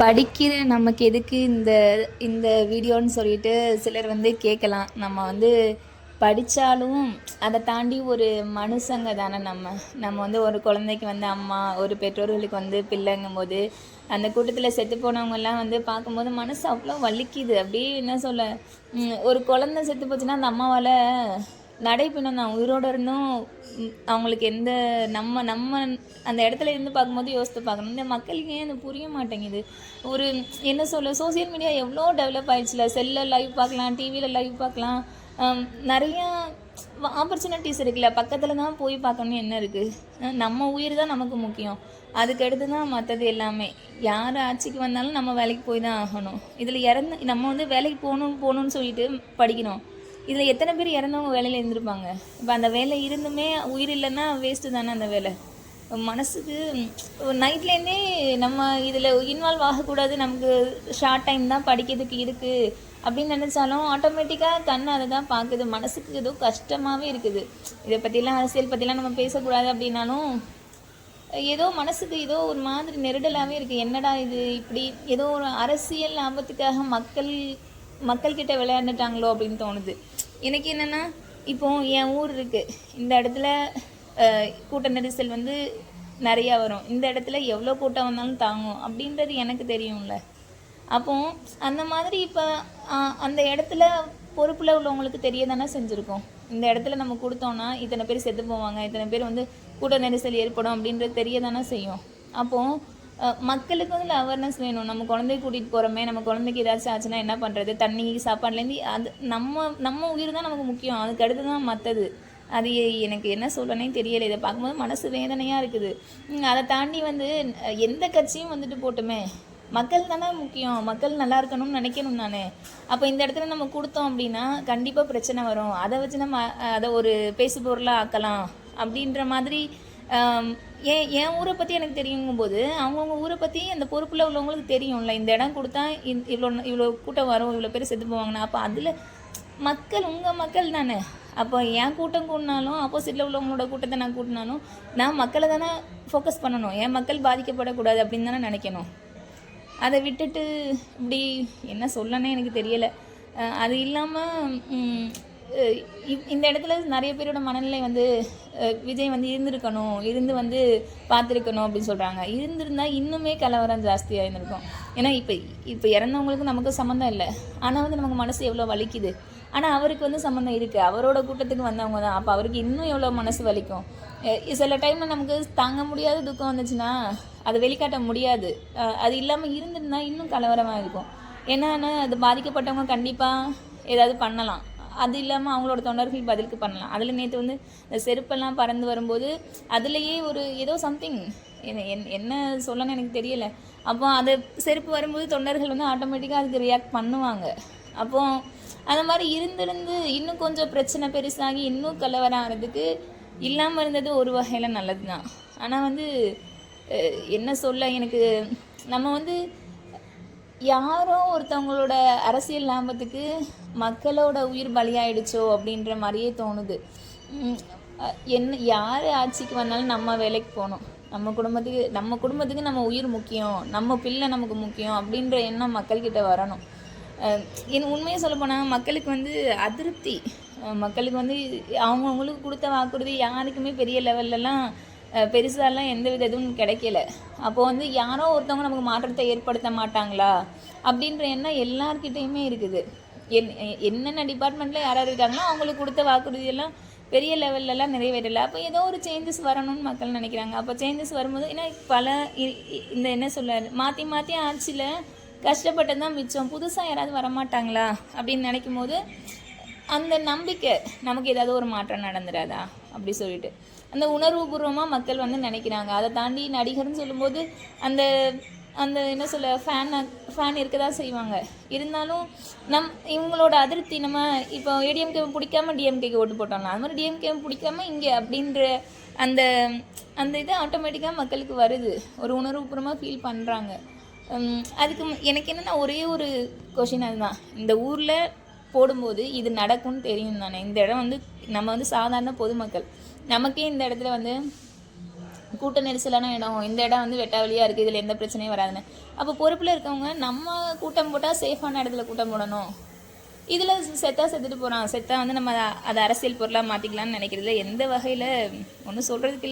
படிக்கிற நமக்கு எதுக்கு இந்த இந்த வீடியோன்னு சொல்லிட்டு சிலர் வந்து கேட்கலாம். நம்ம வந்து படித்தாலும் அதை தாண்டி ஒரு மனுஷங்க தானே நம்ம. நம்ம வந்து ஒரு குழந்தைக்கு வந்து அம்மா, ஒரு பெற்றோர்களுக்கு வந்து பிள்ளைங்கும்போது அந்த கூட்டத்தில் செத்து போனவங்கெல்லாம் வந்து பார்க்கும்போது மனசு அவ்வளோ வலிக்குது. அப்படியே என்ன சொல்ல, ஒரு குழந்தை செத்து போச்சுன்னா அந்த அம்மாவால் நடைப்பிணம் தான் உயிரோடு இருந்தும் அவங்களுக்கு எந்த நம்ம நம்ம அந்த இடத்துல இருந்து பார்க்கும்போது யோசித்து பார்க்கணும். இந்த மக்களுக்கு ஏன் அது புரிய மாட்டேங்குது. ஒரு என்ன சொல்ல, சோசியல் மீடியா எவ்வளோ டெவலப் ஆயிடுச்சுல. செல்லில் லைவ் பார்க்கலாம், டிவியில் லைவ் பார்க்கலாம், நிறையா ஆப்பர்ச்சுனிட்டிஸ் இருக்குல்ல. பக்கத்தில் தான் போய் பார்க்கணும்னு என்ன இருக்குது. நம்ம உயிர் தான் நமக்கு முக்கியம். அதுக்கு அடுத்து தான் மற்றது எல்லாமே. யார் ஆட்சிக்கு வந்தாலும் நம்ம வேலைக்கு போய் தான் ஆகணும். இதில் நம்ம வந்து வேலைக்கு போகணும்னு சொல்லிட்டு படிக்கணும். இதில் எத்தனை பேர் இறந்தவங்க வேலையில் இருந்திருப்பாங்க. இப்போ அந்த வேலை இருந்துமே உயிர் இல்லைன்னா வேஸ்ட்டு தானே அந்த வேலை. மனசுக்கு நைட்லேருந்தே நம்ம இதில் இன்வால்வ் ஆகக்கூடாது, நமக்கு ஷார்ட் டைம் தான் படிக்கிறதுக்கு இருக்குது அப்படின்னு நினச்சாலும் ஆட்டோமேட்டிக்காக கண் அதை தான் பார்க்குது. மனசுக்கு ஏதோ கஷ்டமாகவே இருக்குது. இதை பற்றிலாம் அரசியல் பற்றிலாம் நம்ம பேசக்கூடாது அப்படின்னாலும் ஏதோ மனசுக்கு ஏதோ ஒரு மாதிரி நெருடலாகவே இருக்குது. என்னடா இது இப்படி ஏதோ ஒரு அரசியல் லாபத்துக்காக மக்கள்கிட்ட விளையாண்டுட்டாங்களோ அப்படின்னு தோணுது. எனக்கு என்னென்னா, இப்போது என் ஊர் இருக்குது, இந்த இடத்துல கூட்ட நெரிசல் வந்து நிறையா வரும், இந்த இடத்துல எவ்வளோ கூட்டம் வந்தாலும் தாங்கும் அப்படின்றது எனக்கு தெரியும்ல. அப்போது அந்த மாதிரி இப்போ அந்த இடத்துல பொறுப்பில் உள்ளவங்களுக்கு தெரிய தானே செஞ்சுருக்கோம். இந்த இடத்துல நம்ம கொடுத்தோன்னா இத்தனை பேர் செத்து போவாங்க, இத்தனை பேர் வந்து கூட்ட நெரிசல் ஏற்படும் அப்படின்றது தெரிய தானே செய்யும். அப்போது மக்களுக்கு வந்து அவேர்னஸ் வேணும். நம்ம குழந்தைய கூட்டிகிட்டு போகிறோமே, நம்ம குழந்தைக்கு ஏதாச்சும் ஆச்சுன்னா என்ன பண்ணுறது, தண்ணி சாப்பாடுலேருந்து அது நம்ம உயிர் தான் நமக்கு முக்கியம். அதுக்கு அடுத்து தான் மற்றது. அது எனக்கு என்ன சொல்லனே தெரியலை. இதை பார்க்கும்போது மனசு வேதனையாக இருக்குது. அதை தாண்டி வந்து எந்த கட்சியும் வந்துட்டு போட்டுமே, மக்கள் தானே முக்கியம். மக்கள் நல்லா இருக்கணும்னு நினைக்கணும் தானே. அப்போ இந்த இடத்துல நம்ம கொடுத்தோம் அப்படின்னா கண்டிப்பாக பிரச்சனை வரும். அதை வச்சு நம்ம அதை ஒரு பேசு பொருளாக ஆக்கலாம் அப்படின்ற மாதிரி. என் ஊரை பற்றி எனக்கு தெரியுங்கும்போது அவங்கவுங்க ஊரை பற்றி அந்த பொறுப்பில் உள்ளவங்களுக்கு தெரியும்ல. இந்த இடம் கொடுத்தா இவ்வளோ கூட்டம் வரும், இவ்வளோ பேர் செத்து போவாங்கண்ணா. அப்போ அதில் மக்கள் உங்கள் மக்கள் தானே. அப்போ என் கூட்டம் கூட்டினாலும் ஆப்போசிட்டில் உள்ளவங்களோட கூட்டத்தை நான் கூட்டினாலும் நான் மக்களை தானே ஃபோக்கஸ் பண்ணணும். என் மக்கள் பாதிக்கப்படக்கூடாது அப்படின்னு தானே நினைக்கணும். அதை விட்டுட்டு இப்படி என்ன சொல்லனே எனக்கு தெரியலை. அது இல்லாமல் இந்த இடத்துல நிறைய பேரோட மனநிலை வந்து விஜய் வந்து இருந்து வந்து பார்த்துருக்கணும் அப்படின்னு சொல்கிறாங்க. இருந்திருந்தால் இன்னுமே கலவரம் ஜாஸ்தியாக இருந்திருக்கும். ஏன்னா இப்போ இறந்தவங்களுக்கு நமக்கு சம்மந்தம் இல்லை, ஆனால் வந்து நமக்கு மனசு எவ்வளோ வலிக்குது. ஆனால் அவருக்கு வந்து சம்மந்தம் இருக்குது, அவரோட கூட்டத்துக்கு வந்தவங்க தான். அப்போ அவருக்கு இன்னும் எவ்வளோ மனசு வலிக்கும். சில டைமில் நமக்கு தாங்க முடியாத துக்கம் வந்துச்சுன்னா அதை வெளிக்காட்ட முடியாது. அது இல்லாமல் இருந்திருந்தால் இன்னும் கலவரமாக இருக்கும். என்னன்னா அது பாதிக்கப்பட்டவங்க கண்டிப்பாக ஏதாவது பண்ணலாம். அது இல்லாமல் அவங்களோட தொண்டர்கள் பதிலுக்கு பண்ணலாம். அதில் நேற்று வந்து இந்த செருப்பெல்லாம் பறந்து வரும்போது அதுலேயே ஒரு ஏதோ சம்திங் என்ன சொல்லணும்னு எனக்கு தெரியலை. அப்போ அது செருப்பு வரும்போது தொண்டர்கள் வந்து ஆட்டோமேட்டிக்காக அதுக்கு ரியாக்ட் பண்ணுவாங்க. அப்போது அந்த மாதிரி இருந்திருந்து இன்னும் கொஞ்சம் பிரச்சனை பெருசாகி இன்னும் கலவரம் ஆகிறதுக்கு இல்லாமல் இருந்தது ஒரு வகையில் நல்லது தான். ஆனால் வந்து என்ன சொல்ல, எனக்கு நம்ம வந்து யாரோ ஒருத்தவங்களோட அரசியல் லாபத்துக்கு மக்களோட உயிர் பலியாயிடுச்சோ அப்படின்ற மாதிரியே தோணுது. யார் ஆட்சிக்கு வந்தாலும் நம்ம வேலைக்கு போகணும், நம்ம குடும்பத்துக்கு நம்ம உயிர் முக்கியம், நம்ம பிள்ளை நமக்கு முக்கியம் அப்படின்ற எண்ணம் மக்கள்கிட்ட வரணும். உண்மையை சொல்லப்போனால் மக்களுக்கு வந்து அதிருப்தி. மக்களுக்கு வந்து அவங்கவுங்களுக்கு கொடுத்த வாக்குறுதி யாருக்குமே பெரிய லெவல்லலாம் பெருசாலாம் எந்த வித இதுவும் கிடைக்கல. அப்போது வந்து யாரோ ஒருத்தவங்க நமக்கு மாற்றத்தை ஏற்படுத்த மாட்டாங்களா அப்படின்ற எண்ணம் எல்லார்கிட்டையுமே இருக்குது. என்னென்ன டிபார்ட்மெண்ட்டில் யாராவது இருக்காங்களோ அவங்களுக்கு கொடுத்த வாக்குறுதியெல்லாம் பெரிய லெவல்லலாம் நிறைவேறலை. அப்போ ஏதோ ஒரு சேஞ்சஸ் வரணும்னு மக்கள் நினைக்கிறாங்க. அப்போ சேஞ்சஸ் வரும்போது ஏன்னா இந்த என்ன சொல்ல, மாற்றி மாற்றி ஆட்சியில் கஷ்டப்பட்டது தான் மிச்சம். புதுசாக யாராவது வரமாட்டாங்களா அப்படின்னு நினைக்கும் போது அந்த நம்பிக்கை நமக்கு ஏதாவது ஒரு மாற்றம் நடந்துடாதா அப்படி சொல்லிட்டு அந்த உணர்வுபூர்வமாக மக்கள் வந்து நினைக்கிறாங்க. அதை தாண்டி நடிகர்னு சொல்லும்போது அந்த அந்த என்ன சொல்ல ஃபேன் இருக்க தான் செய்வாங்க. இருந்தாலும் இவங்களோட அதிருப்தி, நம்ம இப்போ ஏடிஎம்கே பிடிக்காம டிஎம்கேக்கு ஓட்டு போட்டோம்னா அது மாதிரி டிஎம்கே பிடிக்காம இங்கே அப்படின்ற அந்த அந்த இது ஆட்டோமேட்டிக்காக மக்களுக்கு வருது. ஒரு உணர்வுபூர்வமாக ஃபீல் பண்ணுறாங்க. அதுக்கு எனக்கு என்னென்னா ஒரே ஒரு கொஷின், அதுதான். இந்த ஊரில் போடும்போது இது நடக்கும்னு தெரியும் தானே. இந்த இடம் வந்து நம்ம வந்து சாதாரண பொதுமக்கள், நமக்கே இந்த இடத்துல வந்து கூட்ட நெரிசலான இடம், இந்த இடம் வந்து வெட்ட வழியாக இருக்குது, இதில் எந்த பிரச்சனையும் வராதுன்னு. அப்போ பொறுப்பில் இருக்கவங்க நம்ம கூட்டம் போட்டால் சேஃபான இடத்துல கூட்டம் போடணும். இதில் செத்துட்டு போகிறான், செத்தா வந்து நம்ம அதை அரசியல் பொருளாக மாற்றிக்கலாம்னு நினைக்கிறதுல எந்த வகையில் ஒன்றும் சொல்கிறதுக்கு